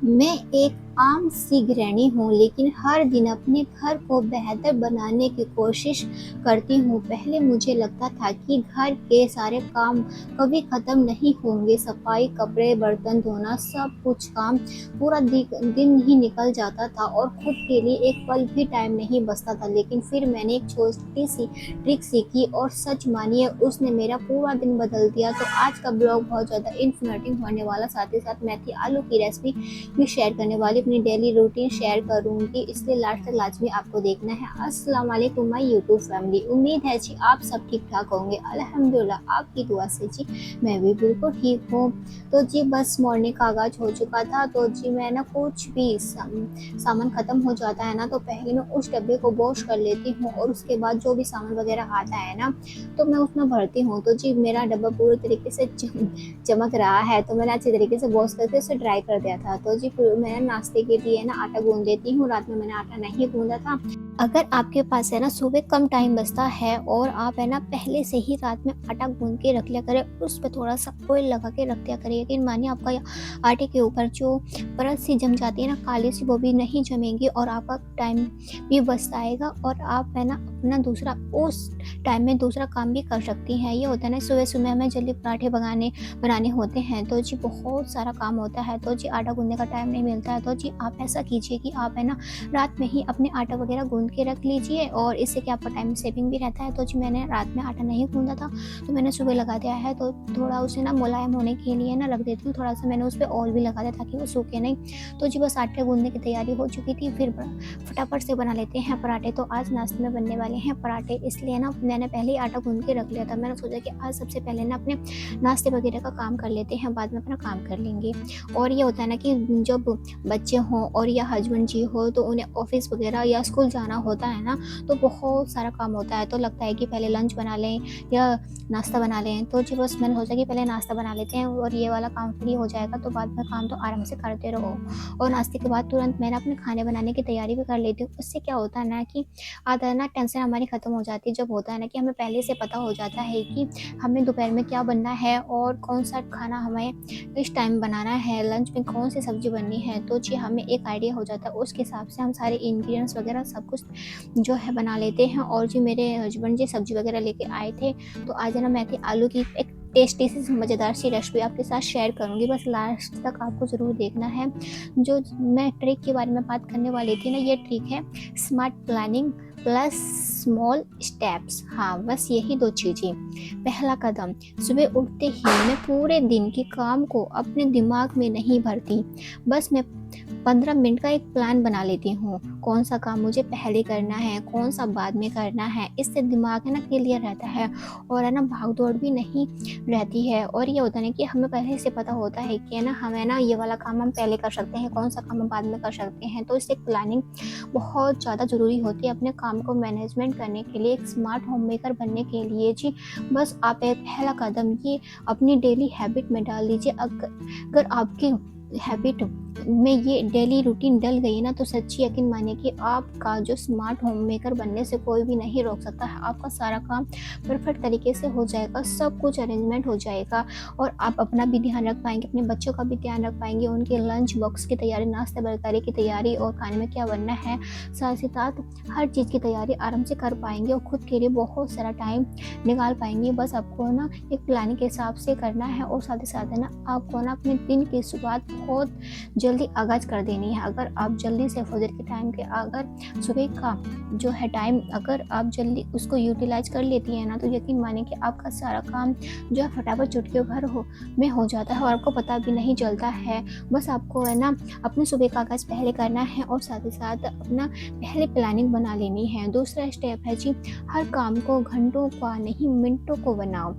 मैं एक आम सी गृहिणी हूँ, लेकिन हर दिन अपने घर को बेहतर बनाने की कोशिश करती हूँ। पहले मुझे लगता था कि घर के सारे काम कभी ख़त्म नहीं होंगे। सफाई, कपड़े, बर्तन धोना, सब कुछ काम पूरा दिन ही निकल जाता था और खुद के लिए एक पल भी टाइम नहीं बचता था। लेकिन फिर मैंने एक छोटी सी ट्रिक सीखी और सच मानिए उसने मेरा पूरा दिन बदल दिया। तो आज का ब्लॉग बहुत ज़्यादा इन्फॉर्मेटिव होने वाला, साथ ही साथ मेथी आलू की रेसिपी भी शेयर करने वाली, अपनी डेली रूटीन शेयर करूंगी, इसलिए लास्ट तक लाजमी आपको देखना है। अस्सलाम वालेकुम माय यूट्यूब फैमिली, उम्मीद है जी आप सब ठीक ठाक होंगे। अल्हम्दुलिल्लाह आपकी दुआ से जी मैं भी बिल्कुल ठीक हूँ। तो जी बस मॉर्निंग का आगाज हो चुका था। तो जी मैं ना कुछ भी सामान ख़त्म हो जाता है ना, तो पहले मैं उस डब्बे को वॉश कर लेती हूँ और उसके बाद जो भी सामान वगैरह आता है ना, तो मैं उसमें भरती हूँ। तो जी मेरा डब्बा पूरी तरीके से चमक रहा है, तो मैंने अच्छी तरीके से वॉश करके उसे ड्राई कर दिया था। तो जी फिर मैं नाश्ते के लिए ना आटा गूंद देती हूँ। रात में मैंने आटा नहीं गूंदा था। अगर आपके पास है ना सुबह कम टाइम बचता है और आप है ना पहले से ही रात में आटा गूंद के रख लिया करें, उस पर थोड़ा सा ऑयल लगा के रख दिया करें। यकीन मानिए आपका आटे के ऊपर जो परत सी जम जाती है ना काली सी, वो भी नहीं जमेगी और आपका टाइम भी बच जाएगा और आप है ना अपना दूसरा उस टाइम में दूसरा काम भी कर सकती हैं। ये होता है ना सुबह सुबह हमें जल्दी पराठे बनाने होते हैं, तो जी बहुत सारा काम होता है, तो जी आटा गूंदने का टाइम नहीं मिलता है। तो जी आप ऐसा कीजिए कि आप है ना रात में ही अपने आटा वगैरह गूंद के रख लीजिए और इससे क्या आपका टाइम सेविंग भी रहता है। तो जी मैंने रात में आटा नहीं गूंदा था, तो मैंने सुबह लगा दिया है। तो थोड़ा उसे ना मुलायम होने के लिए ना रख देती हूँ, थोड़ा सा मैंने उस पर ऑयल भी लगा दिया ताकि वो सूखे नहीं। तो जी बस आटे गूंदने की तैयारी हो चुकी थी। फिर फटाफट से बना लेते हैं पराठे। तो आज नाश्ते में बनने वाले हैं पराठे, इसलिए ना मैंने पहले ही आटा गूंद के रख लिया था। मैंने सोचा कि आज सबसे पहले ना अपने नाश्ते वगैरह का काम कर लेते हैं, बाद में अपना काम कर लेंगे। और ये होता है ना कि जब बच्चे हों और या हस्बैंड जी हो, तो उन्हें ऑफिस वगैरह या स्कूल जाना होता है ना, तो बहुत सारा काम होता है। तो लगता है कि पहले लंच बना लें या नाश्ता बना लें। तो जी बस मैंने सोचा कि पहले नाश्ता बना लेते हैं और ये वाला काम फ्री हो जाएगा, तो बाद में काम तो आराम से करते रहो। और नाश्ते के बाद तुरंत मैंने अपने खाने बनाने की तैयारी भी कर लेती हूँ। उससे क्या होता है ना कि आधा ना टेंशन हमारी ख़त्म हो जाती है। जब होता है ना कि हमें पहले से पता हो जाता है कि हमें दोपहर में क्या बनना है और कौन सा खाना हमें इस टाइम बनाना है, लंच में कौन सी सब्जी बननी है, तो जी हमें एक आइडिया हो जाता है। उसके हिसाब से हम सारे इंग्रेडिएंट्स वगैरह सब कुछ जो है बना लेते हैं। और जी मेरे हस्बैंड जी सब्जी वगैरह लेके आए थे, तो आज है ना मैं थी आलू की एक टेस्टी सी मज़ेदार सी रेसिपी आपके साथ शेयर करूंगी, बस लास्ट तक आपको ज़रूर देखना है। जो मैं ट्रिक के बारे में बात करने वाली थी ना, ये ट्रिक है smart planning plus small steps. हाँ बस यही दो चीज़ें। पहला कदम, सुबह उठते ही मैं पूरे दिन के काम को अपने दिमाग में नहीं भरती, बस मैं 15 मिनट का एक प्लान बना लेती हूँ। कौन सा काम मुझे पहले करना है, कौन सा बाद में करना है, इससे दिमाग है ना क्लियर रहता है और है ना भाग दौड़ भी नहीं रहती है। और ये होता है ना कि हमें पहले से पता होता है कि है ना हमें ना ये वाला काम हम पहले कर सकते हैं, कौन सा काम हम बाद में कर सकते हैं। तो इससे प्लानिंग बहुत ज़्यादा ज़रूरी होती है अपने काम को मैनेजमेंट करने के लिए, एक स्मार्ट होम मेकर बनने के लिए। जी बस आप एक पहला कदम ये अपनी डेली हैबिट में डाल दीजिए। अगर आपकी हैबिट में ये डेली रूटीन डल गई ना, तो सच्ची यकीन मानिए कि आपका जो स्मार्ट होम मेकर बनने से कोई भी नहीं रोक सकता है। आपका सारा काम परफेक्ट तरीके से हो जाएगा, सब कुछ अरेंजमेंट हो जाएगा और आप अपना भी ध्यान रख पाएंगे, अपने बच्चों का भी ध्यान रख पाएंगे, उनके लंच बॉक्स की तैयारी, नाश्ते बरकारी की तैयारी और खाने में क्या बनना है, साथ ही साथ हर चीज़ की तैयारी आराम से कर पाएंगे और खुद के लिए बहुत सारा टाइम निकाल पाएंगे। बस आपको ना एक प्लानिंग के हिसाब से करना है और साथ ही साथ है ना आपको ना अपने दिन की शुरुआत बहुत जल्दी आगाज कर देनी है। अगर आप जल्दी से फजर के टाइम के अगर सुबह का जो है टाइम अगर आप जल्दी उसको यूटिलाइज कर लेती है ना, तो यकीन माने कि आपका सारा काम जो है फटाफट चुटकियों भर में हो जाता है और आपको पता भी नहीं चलता है। बस आपको है ना अपने सुबह का आगाज पहले करना है और साथ ही साथ अपना पहले प्लानिंग बना लेनी है। दूसरा स्टेप है जी, हर काम को घंटों का नहीं मिनटों को बनाओ।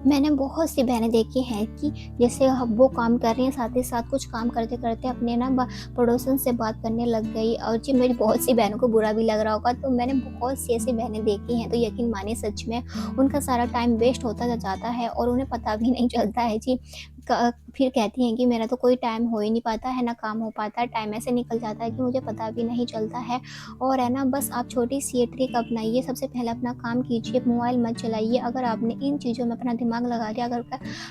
मैंने बहुत सी बहनें देखी हैं कि जैसे वो काम कर रही हैं, साथ ही साथ कुछ काम करते करते अपने ना पड़ोसन से बात करने लग गई। और जी मेरी बहुत सी बहनों को बुरा भी लग रहा होगा, तो मैंने बहुत सी ऐसी बहनें देखी हैं, तो यकीन मानिए सच में उनका सारा टाइम वेस्ट होता जाता है और उन्हें पता भी नहीं चलता है जी। फिर कहती हैं कि मेरा तो कोई टाइम हो ही नहीं पाता है, ना काम हो पाता है, टाइम ऐसे निकल जाता है कि मुझे पता भी नहीं चलता है। और है ना, बस आप छोटी-सी ये ट्रिक अपनाइए, सबसे पहले अपना काम कीजिए, मोबाइल मत चलाइए। अगर आपने इन चीज़ों में अपना दिमाग लगा दिया,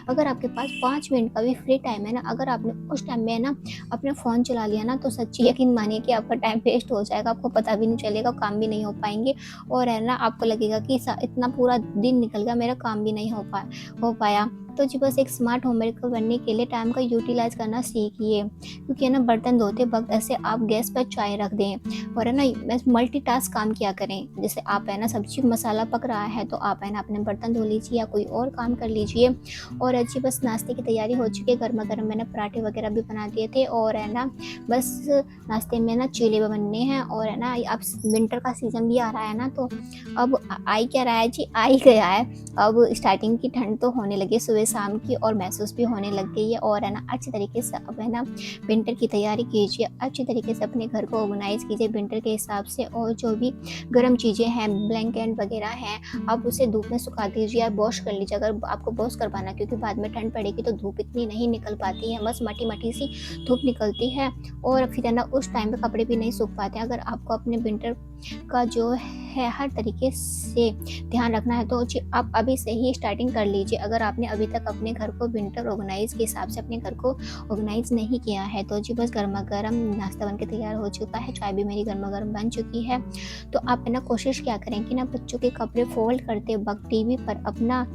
अगर आपके पास 5 मिनट का भी फ्री टाइम है ना, अगर आपने उस टाइम में ना अपना फ़ोन चला लिया ना, तो सच्ची यकीन मानिए कि आपका टाइम वेस्ट हो जाएगा, आपको पता भी नहीं चलेगा, काम भी नहीं हो पाएँगे। और है ना, आपको लगेगा कि स इतना पूरा दिन निकल गया, मेरा काम भी नहीं हो पाया। तो जी बस एक स्मार्ट होममेकर बनने के लिए टाइम का यूटिलाइज़ करना सीखिए, क्योंकि है ना, बर्तन धोते वक़्त ऐसे आप गैस पर चाय रख दें और है ना, बस मल्टीटास्क काम किया करें। जैसे आप है ना, सब्ज़ी मसाला पक रहा है तो आप है ना, अपने बर्तन धो लीजिए या कोई और काम कर लीजिए। और जी बस नाश्ते की तैयारी हो चुकी है, गरमा-गरम मैंने पराठे वग़ैरह भी बना दिए थे और है ना, बस नाश्ते में ना चीले बनने हैं। और है ना, अब विंटर का सीज़न भी आ रहा है ना, तो अब आ ही क्या रहा है जी, आ ही गया है। अब स्टार्टिंग की ठंड तो होने लगी है सुबह-शाम की और महसूस भी होने लग गई है। और है ना, अच्छी तरीके से अब है ना, विंटर की तैयारी कीजिए, अच्छी तरीके से अपने घर को ऑर्गेनाइज़ कीजिए विंटर के हिसाब से। और जो भी गर्म चीज़ें हैं, ब्लैंकेट वगैरह हैं, आप उसे धूप में सुखा दीजिए या वॉश कर लीजिए, अगर आपको वॉश करवाना है, क्योंकि बाद में ठंड पड़ेगी तो धूप इतनी नहीं निकल पाती है, बस मटी-मटी सी धूप निकलती है और फिर है ना, उस टाइम पे कपड़े भी नहीं सूख पाते हैं। अगर आपको अपने विंटर का जो है हर तरीके से ध्यान रखना है, तो जी आप अभी से ही स्टार्टिंग कर लीजिए। अगर आपने अभी तक अपने घर को विंटर ऑर्गेनाइज़ के हिसाब से अपने घर को ऑर्गेनाइज़ नहीं किया है, तो जी बस गरमा-गरम नाश्ता बन के तैयार हो चुका है, चाय भी मेरी गरमा-गरम बन चुकी है। तो आप है ना, कोशिश क्या करें कि ना, बच्चों के कपड़े फ़ोल्ड करते वक़्त टीवी पर अपना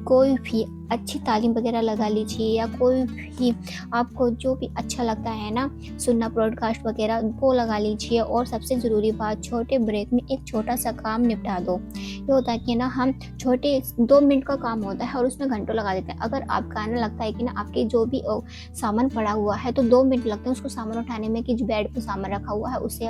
कोई भी अच्छी तालीम वगैरह लगा लीजिए, या कोई भी आपको जो भी अच्छा लगता है ना सुनना, पॉडकास्ट वगैरह वो लगा लीजिए। और सबसे ज़रूरी बात, छोटे ब्रेक में एक छोटा-सा काम निपटा दो। ये होता है कि ना, हम छोटे 2 मिनट का काम होता है और उसमें घंटों लगा देते हैं। अगर आपका ना लगता है कि ना, आपके जो भी सामान पड़ा हुआ है तो 2 मिनट लगते हैं उसको सामान उठाने में, कि जो बेड पे सामान रखा हुआ है उसे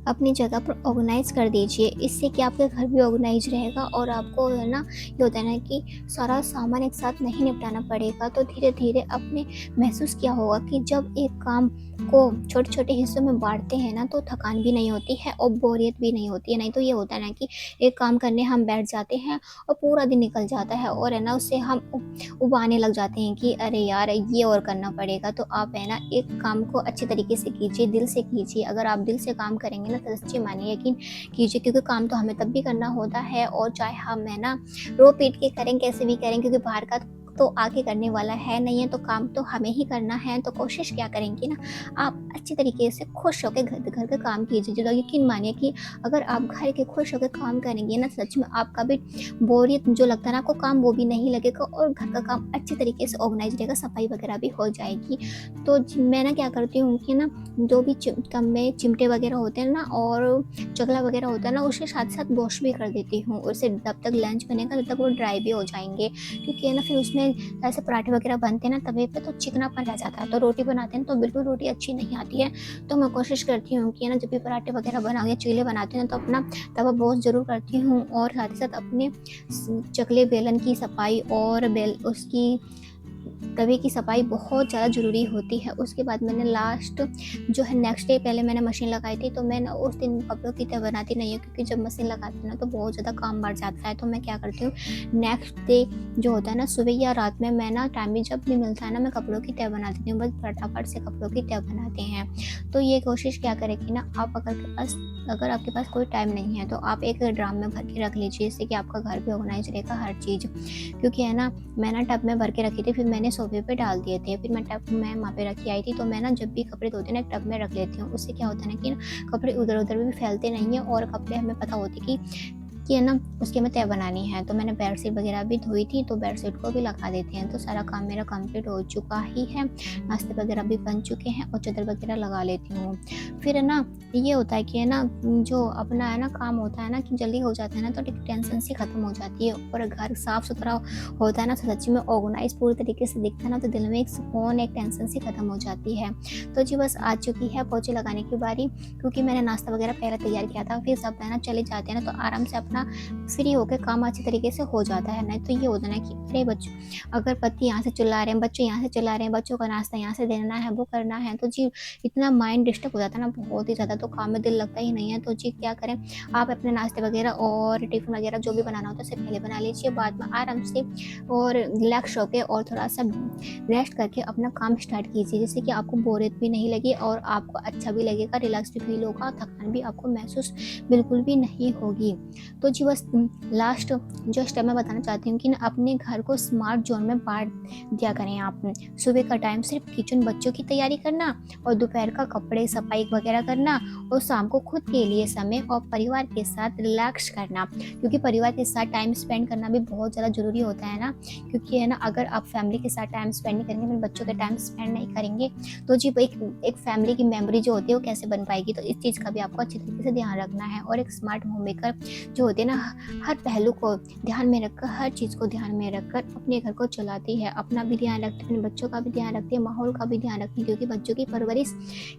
अपनी जगह पर ऑर्गेनाइज़ कर दीजिए। इससे कि आपके घर भी ऑर्गेनाइज़ रहेगा और आपको है ना, ये होता है ना कि सारा सामान एक साथ नहीं निपटाना पड़ेगा। तो धीरे-धीरे आपने महसूस किया होगा कि जब एक काम को छोटे-छोटे हिस्सों में बाँटते हैं ना, तो थकान भी नहीं होती है और बोरियत भी नहीं होती है। नहीं तो ये होता है ना कि एक काम करने हम बैठ जाते हैं और पूरा दिन निकल जाता है और है ना, उससे हम उबाने लग जाते हैं कि अरे यार, ये और करना पड़ेगा। तो आप है ना, एक काम को अच्छे तरीके से कीजिए, दिल से कीजिए। अगर आप दिल से काम करेंगे ना, तो सच्ची मानिए, यकीन कीजिए, क्योंकि काम तो हमें तब भी करना होता है, और चाहे हम है ना, रो पीट के करें, कैसे भी करें, क्योंकि बाहर का तो आके करने वाला है नहीं है, तो काम तो हमें ही करना है। तो कोशिश क्या करेंगे ना, आप अच्छी तरीके से खुश होकर घर का काम कीजिए। तो यकीन मानिए कि अगर आप घर के खुश होकर काम करेंगे ना, सच में आपका भी बोरियत जो लगता है ना आपको काम, वो भी नहीं लगेगा और घर का काम अच्छी तरीके से ऑर्गेनाइज रहेगा, सफाई वगैरह भी हो जाएगी। तो मैं ना क्या करती हूँ कि ना, जो भी कम में चिमटे वगैरह होते हैं ना और चकला वगैरह होता है ना, उसके साथ-साथ वॉश भी कर देती हूँ। उससे जब तक लंच बनेगा तब तक वो ड्राई भी हो जाएँगे। क्योंकि है ना, फिर उसमें ऐसे पराठे वगैरह बनते हैं ना तवे पे, तो चिकनापन रह जाता है। तो रोटी बनाते हैं तो बिल्कुल रोटी अच्छी नहीं आती है। तो मैं कोशिश करती हूँ कि है ना, जब भी पराठे वगैरह बनाओ या चीले बनाती हूँ ना, तो अपना तवा वॉश ज़रूर करती हूँ और साथ ही साथ अपने चकले बेलन की सफाई और उसकी तवे की सफाई बहुत ज़्यादा ज़रूरी होती है। उसके बाद मैंने लास्ट जो है नेक्स्ट डे पहले मैंने मशीन लगाई थी, तो मैं ना उस दिन कपड़ों की तह बनाती नहीं हूँ, क्योंकि जब मशीन लगाती हूँ ना तो बहुत ज़्यादा काम बढ़ जाता है। तो मैं क्या करती हूँ, नेक्स्ट डे जो होता है ना, सुबह या रात में मैं ना टाइम भी जब भी मिलता है ना, मैं कपड़ों की तह बना देती हूँ, बस फटाफट से कपड़ों की तह बनाते हैं। तो ये कोशिश क्या करें कि ना, आप अगर आपके पास कोई टाइम नहीं है, तो आप एक ड्राम में भर के रख लीजिए, जिससे कि आपका घर भी ऑर्गेनाइज रहेगा हर चीज़। क्योंकि है ना, मैं ना टब में भर के रखी थी, फिर मैंने सोफे पे डाल दिए थे, फिर मैं वहाँ पे रखी आई थी। तो मैं ना जब भी कपड़े धोती हूँ ना, एक टब में रख लेती हूँ। उससे क्या होता है ना कि ना, कपड़े उधर-उधर भी फैलते नहीं हैं और कपड़े हमें पता होती कि है ना, उसकी हमें तह बनानी है। तो मैंने बेडशीट वगैरह भी धोई थी, तो बेडशीट को भी लगा देते हैं। तो सारा काम मेरा कंप्लीट हो चुका ही है, नाश्ते वगैरह भी बन चुके हैं और चादर वगैरह लगा लेती हूँ। फिर है ना, ये होता है कि है ना, जो अपना है ना काम होता है ना कि जल्दी हो जाता है ना, तो टेंशन सी खत्म हो जाती है और घर साफ सुथरा होता है ना, तो सच्ची में ऑर्गेनाइज पूरी तरीके से दिखता है ना, तो दिल में एक सुकून, एक टेंशन सी खत्म हो जाती है। तो जी बस आ चुकी है पोछे लगाने की बारी, क्योंकि मैंने नाश्ता वगैरह पहले तैयार किया था। फिर सब है ना चले जाते हैं ना, तो आराम से अपना ना फ्री होकर काम अच्छे तरीके से हो जाता है। नहीं तो ये होता है ना कि अरे बच्चों, अगर पति यहाँ से चिल्ला रहे हैं, बच्चे यहाँ से चिल्ला रहे हैं, बच्चों का नाश्ता यहाँ से देना है, वो करना है, तो जी इतना माइंड डिस्टर्ब हो जाता है ना बहुत ही ज़्यादा, तो काम में दिल लगता ही नहीं है। तो जी क्या करें, आप अपने नाश्ते वगैरह और टिफ़िन वगैरह जो भी बनाना होता है उससे पहले बना लीजिए, बाद में आराम से और रिलैक्स होके और थोड़ा-सा रेस्ट करके अपना काम स्टार्ट कीजिए, जिससे कि आपको बोरियत भी नहीं लगे और आपको अच्छा भी लगेगा, रिलैक्स भी फ़ील होगा, थकान भी आपको महसूस बिल्कुल भी नहीं होगी। तो जी बस लास्ट जो स्टेप मैं बताना चाहती हूँ कि ना अपने घर को स्मार्ट ज़ोन में बाँट दिया करें आप। सुबह का टाइम सिर्फ किचन बच्चों की तैयारी करना और दोपहर का कपड़े सफाई वगैरह करना और शाम को खुद के लिए समय और परिवार के साथ रिलैक्स करना, क्योंकि परिवार के साथ टाइम स्पेंड करना भी बहुत ज़्यादा ज़रूरी होता है ना, क्योंकि है ना अगर आप फैमिली के साथ टाइम स्पेंड नहीं करेंगे, अपने बच्चों के टाइम स्पेंड नहीं करेंगे, तो जी एक फैमिली की मेमोरी जो होती है वो कैसे बन पाएगी। तो इस चीज़ का भी आपको अच्छे तरीके से ध्यान रखना है। और एक स्मार्ट होम मेकर जो होते हैं ना, हर पहलू को ध्यान में रखकर, हर चीज़ को ध्यान में रखकर अपने घर को चलाती है, अपना भी ध्यान रखती है, अपने बच्चों का भी ध्यान रखती है, माहौल का भी ध्यान रखती है, क्योंकि बच्चों की परवरिश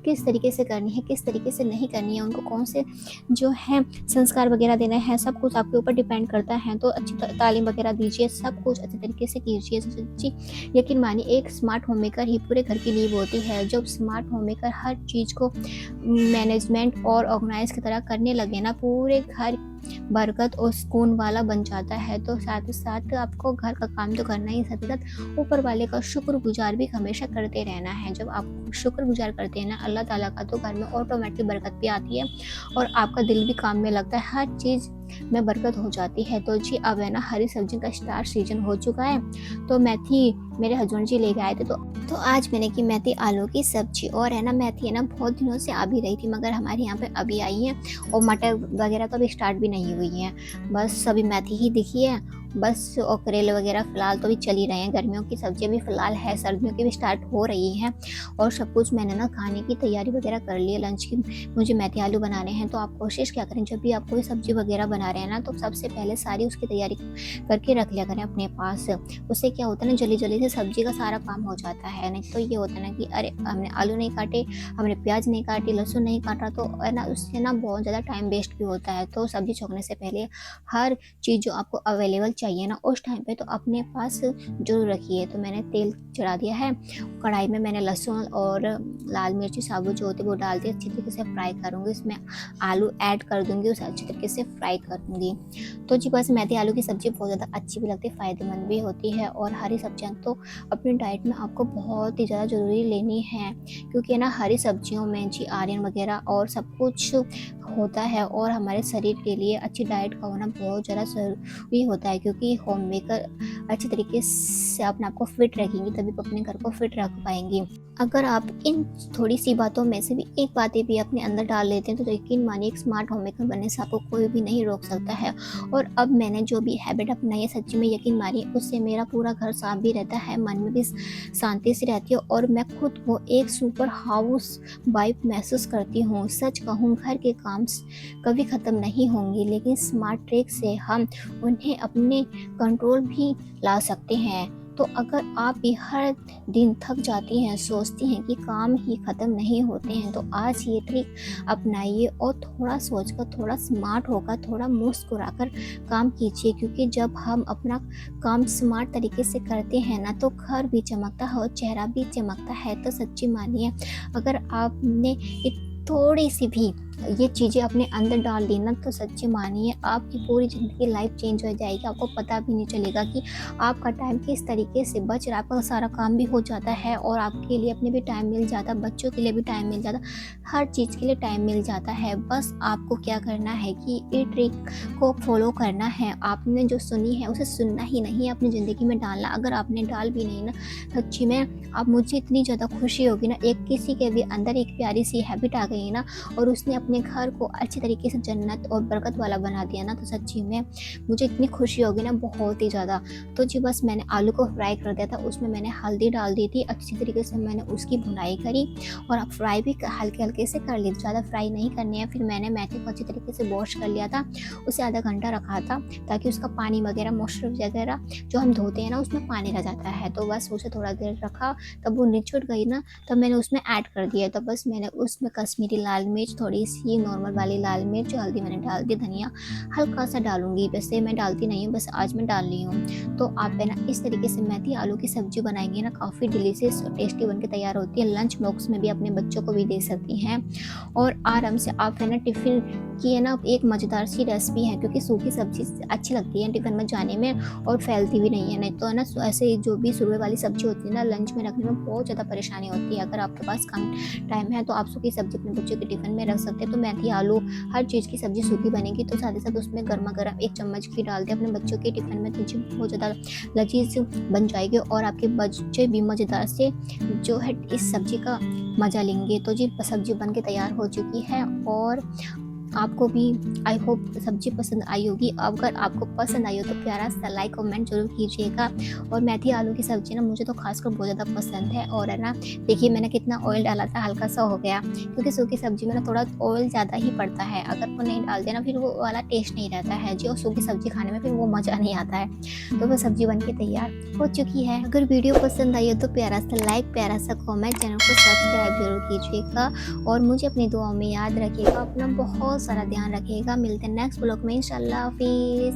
किस तरीके से करनी है, किस तरीके से नहीं करनी है, उनको कौन से जो है संस्कार वगैरह देना है, सब कुछ आपके ऊपर डिपेंड करता है। तो अच्छी तालीम वगैरह दीजिए, सब कुछ अच्छे तरीके से कीजिए। सच्ची यकीन मानिए, एक स्मार्ट होम मेकर ही पूरे घर की नींव होती है। जब स्मार्ट होम मेकर हर चीज़ को मैनेजमेंट और ऑर्गेनाइज की तरह करने लगे ना, पूरे घर बरकत और सुकून वाला बन जाता है। तो साथ ही साथ आपको घर का काम तो करना ही, साथ ही साथ ऊपर वाले का शुक्रगुजार भी हमेशा करते रहना है। जब आप शुक्रगुजार करते हैं ना अल्लाह ताला का, तो घर में ऑटोमेटिक बरकत भी आती है और आपका दिल भी काम में लगता है, हर चीज़ में बरकत हो जाती है। तो जी अब है ना हरी सब्जी का स्टार्ट सीजन हो चुका है, तो मेथी मेरे हस्बैंड जी लेके आए थे, तो आज मैंने की मेथी आलू की सब्जी। और है ना मेथी है ना बहुत दिनों से आ भी रही थी, मगर हमारे यहाँ पे अभी आई है, और मटर वगैरह तो अभी स्टार्ट भी नहीं हुई है, बस अभी मेथी ही दिखी है बस। और करेले वगैरह फ़िलहाल तो भी चल ही रहे हैं, गर्मियों की सब्जियाँ भी फ़िलहाल है, सर्दियों की भी स्टार्ट हो रही हैं। और सब कुछ मैंने ना खाने की तैयारी वगैरह कर ली है, लंच की मुझे मेथी आलू बनाने हैं। तो आप कोशिश क्या करें, जब भी आप कोई सब्ज़ी वगैरह बना रहे हैं ना, तो सबसे पहले सारी उसकी तैयारी करके रख लिया करें अपने पास। उससे क्या होता है ना, जल्दी-जल्दी से सब्ज़ी का सारा काम हो जाता है। नहीं तो ये होता है ना कि अरे हमने आलू नहीं काटे, हमने प्याज नहीं काटी, लहसुन नहीं काटा, तो है ना उससे ना बहुत ज़्यादा टाइम वेस्ट भी होता है। तो सब्ज़ी छोंकने से पहले हर चीज़ जो आपको अवेलेबल चाहिए ना उस टाइम पे, तो अपने पास ज़रूर रखिए। तो मैंने तेल चढ़ा दिया है, कढ़ाई में मैंने लहसुन और लाल मिर्ची साबुत जो होती है वो डाल के अच्छी तरीके से फ्राई करूँगी। इसमें आलू ऐड कर दूँगी, उसे अच्छी तरीके से फ्राई कर दूँगी। तो जी बस मेथी आलू की सब्ज़ी बहुत ज़्यादा अच्छी भी लगती है, फ़ायदेमंद भी होती है। और हरी सब्जियाँ तो अपनी डाइट में आपको बहुत ही ज़्यादा ज़रूरी लेनी है, क्योंकि ना हरी सब्जियों में जी आयरन वगैरह और सब कुछ होता है, और हमारे शरीर के लिए अच्छी डाइट का होना बहुत ज़्यादा ज़रूरी होता है, क्योंकि होम मेकर अच्छी तरीके से अपने आप को फिट रखेंगी, तभी अपने घर को फिट रख पाएंगी। अगर आप इन थोड़ी सी बातों में से भी एक बातें भी अपने अंदर डाल लेते हैं, तो यकीन मानिए एक स्मार्ट होम मेकर बनने से आपको कोई भी नहीं रोक सकता है। और अब मैंने जो भी हैबिट अपनाई है, सच्ची में यकीन मानिए उससे मेरा पूरा घर साफ भी रहता है, मन में भी शांति सी रहती है, और मैं खुद को एक सुपर हाउस वाइफ महसूस करती हूँ। सच कहूँ, घर के काम कभी ख़त्म नहीं होंगे, लेकिन स्मार्ट ट्रिक से हम उन्हें अपने कंट्रोल भी ला सकते हैं। तो अगर आप भी हर दिन थक जाती हैं, सोचती हैं कि काम ही ख़त्म नहीं होते हैं, तो आज ये ट्रिक अपनाइए और थोड़ा सोचकर, थोड़ा स्मार्ट होकर, थोड़ा मुस्कुराकर काम कीजिए, क्योंकि जब हम अपना काम स्मार्ट तरीके से करते हैं ना, तो घर भी चमकता है और चेहरा भी चमकता है। तो सच्ची मानिए, अगर आपने थोड़ी सी भी ये चीज़ें अपने अंदर डाल दी ना, तो सच्ची मानिए आपकी पूरी ज़िंदगी लाइफ चेंज हो जाएगी। आपको पता भी नहीं चलेगा कि आपका टाइम किस तरीके से बच रहा है, आपका सारा काम भी हो जाता है और आपके लिए अपने भी टाइम मिल जाता है, बच्चों के लिए भी टाइम मिल जाता, हर चीज़ के लिए टाइम मिल जाता है। बस आपको क्या करना है कि ये ट्रिक को फॉलो करना है। आपने जो सुनी है उसे सुनना ही नहीं, अपनी ज़िंदगी में डालना। अगर आपने डाल भी नहीं ना, सच्ची में आप मुझे इतनी ज़्यादा खुशी होगी ना, एक किसी के भी अंदर एक प्यारी सी हैबिट आ गई ना, और उसने अपने घर को अच्छी तरीके से जन्नत और बरकत वाला बना दिया ना, तो सच्ची में मुझे इतनी खुशी होगी ना, बहुत ही ज़्यादा। तो जी बस मैंने आलू को फ्राई कर दिया था, उसमें मैंने हल्दी डाल दी थी, अच्छी तरीके से मैंने उसकी भुनाई करी और अब फ्राई भी हल्के हल्के से कर ली, ज़्यादा फ्राई नहीं करनी है। फिर मैंने मेथी को अच्छी तरीके से वॉश कर लिया था, उसे आधा घंटा रखा था, ताकि उसका पानी वगैरह, मॉइस्चर वगैरह जो हम धोते हैं ना, उसमें पानी रह जाता है। तो बस उसे थोड़ा देर रखा, तब वो निचुड़ गई ना, तब मैंने उसमें ऐड कर दिया। तो बस मैंने उसमें कश्मीरी लाल मिर्च, थोड़ी सी नॉर्मल वाली लाल मिर्च, हल्दी मैंने डाल दी, धनिया हल्का सा डालूँगी, वैसे मैं डालती नहीं हूँ, बस आज मैं डाल रही हूँ। तो आप है ना इस तरीके से मेथी आलू की सब्ज़ी बनाएँगे ना, काफ़ी डिलीशियस और टेस्टी बन के तैयार होती है। लंच बॉक्स में भी अपने बच्चों को भी दे सकती हैं और आराम से आप है ना टिफ़िन की है ना एक मज़ेदार सी रेसिपी है, क्योंकि सूखी सब्ज़ी अच्छी लगती है टिफ़िन में जाने में और फैलती भी नहीं है। नहीं तो है ना ऐसे जो भी सुबह वाली सब्ज़ी होती है ना, लंच में रखने में बहुत ज़्यादा परेशानी होती है। अगर आपके पास कम टाइम है तो आप सूखी सब्ज़ी अपने बच्चों के टिफ़िन में रख सकते हैं। तो मेथी आलू हर चीज़ की सब्ज़ी सूखी बनेगी, तो साथ ही साथ उसमें गरमा-गरम 1 चम्मच घी डाल दें अपने बच्चों के टिफ़िन में, तो जी बहुत ज़्यादा लज़ीज़ बन जाएगी और आपके बच्चे भी मज़ेदार से जो है इस सब्ज़ी का मज़ा लेंगे। तो जी सब्ज़ी बन के तैयार हो चुकी है और आपको भी आई होप सब्ज़ी पसंद आई होगी। अगर आपको पसंद आई हो तो प्यारा सा लाइक कमेंट ज़रूर कीजिएगा। और मेथी आलू की सब्ज़ी ना मुझे तो ख़ासकर बहुत ज़्यादा पसंद है। और है ना देखिए मैंने कितना ऑयल डाला था, हल्का सा हो गया, क्योंकि सूखी सब्ज़ी में ना थोड़ा ऑयल ज़्यादा ही पड़ता है। अगर वो नहीं डालते ना फिर वो वाला टेस्ट नहीं रहता है जी, और सूखी सब्ज़ी खाने में फिर वो मज़ा नहीं आता है। तो वो सब्ज़ी बन के तैयार हो चुकी है। अगर वीडियो पसंद आई हो तो प्यारा सा लाइक, प्यारा सा कमेंट, चैनल को सब्सक्राइब ज़रूर कीजिएगा और मुझे अपनी दुआओं में याद रखिएगा। अपना बहुत सारा ध्यान रखिएगा। मिलते हैं नेक्स्ट ब्लॉग में, इंशाल्लाह हाफ़िज़।